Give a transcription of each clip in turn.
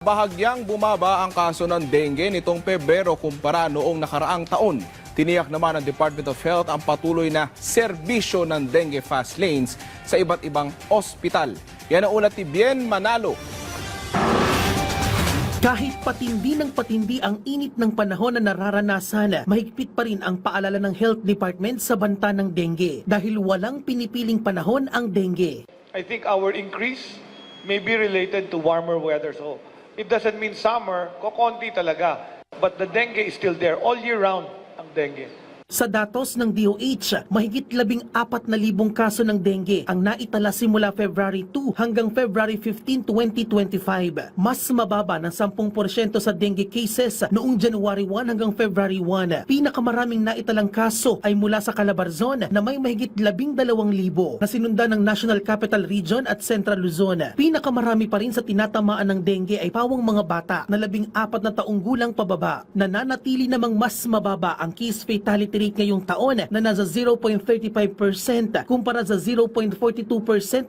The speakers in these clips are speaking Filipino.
Bahagyang bumaba ang kaso ng dengue nitong Pebrero kumpara noong nakaraang taon. Tiniyak naman ng Department of Health ang patuloy na serbisyo ng dengue fast lanes sa iba't ibang ospital. Yan ang ulat ni Bien Manalo. Kahit patindi ng patindi ang init ng panahon na nararanasan, mahigpit pa rin ang paalala ng Health Department sa banta ng dengue dahil walang pinipiling panahon ang dengue. I think our increase may be related to warmer weather. So it doesn't mean summer, kokonti talaga. But the dengue is still there all year round, ang dengue. Sa datos ng DOH, mahigit 14,000 kaso ng dengue ang naitala simula February 2 hanggang February 15, 2025. Mas mababa ng 10% sa dengue cases noong January 1 hanggang February 1. Pinakamaraming naitalang kaso ay mula sa Calabarzon na may mahigit 12,000 na sinundan ng National Capital Region at Central Luzon. Pinakamarami pa rin sa tinatamaan ng dengue ay pawang mga bata na 14 na taong gulang pababa. Nananatili namang mas mababa ang case fatality rate ngayong taon na nasa 0.35% kumpara sa 0.42%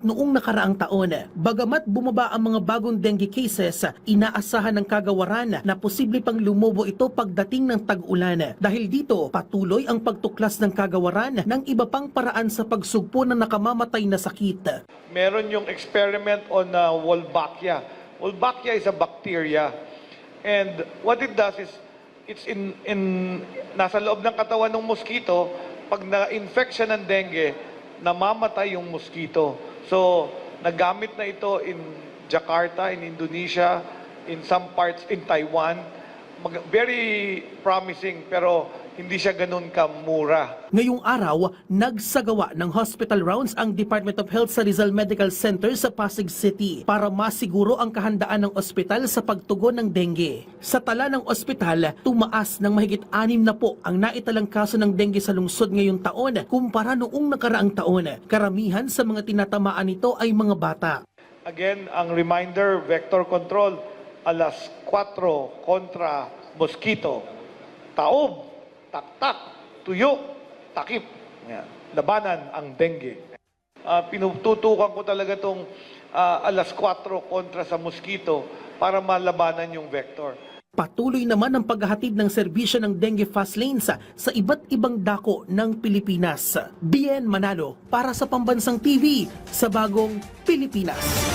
noong nakaraang taon. Bagamat bumaba ang mga bagong dengue cases, inaasahan ng kagawaran na posible pang lumobo ito pagdating ng tag-ulan. Dahil dito, patuloy ang pagtuklas ng kagawaran ng iba pang paraan sa pagsugpo ng nakamamatay na sakit. Meron yung experiment on Wolbachia. Wolbachia is a bacteria. And what it does is, it's nasa loob ng katawan ng mosquito. Pag na-infect siya ng dengue, namamatay yung mosquito. So, nagamit na ito in Jakarta, in Indonesia, in some parts in Taiwan. Very promising, pero hindi siya ganun kamura. Ngayong araw, nagsagawa ng hospital rounds ang Department of Health sa Rizal Medical Center sa Pasig City para masiguro ang kahandaan ng ospital sa pagtugon ng dengue. Sa tala ng ospital, tumaas ng mahigit 6 na po ang naitalang kaso ng dengue sa lungsod ngayong taon kumpara noong nakaraang taon. Karamihan sa mga tinatamaan nito ay mga bata. Again, ang reminder, vector control, alas 4 kontra mosquito. Taob, taktak, tuyo, takip. Yan. Labanan ang dengue. Pinututukan ko talaga itong alas 4 kontra sa mosquito para malabanan yung vector. Patuloy naman ang paghahatid ng serbisyo ng dengue fast lanes sa iba't ibang dako ng Pilipinas. Bien Manalo para sa Pambansang TV sa Bagong Pilipinas.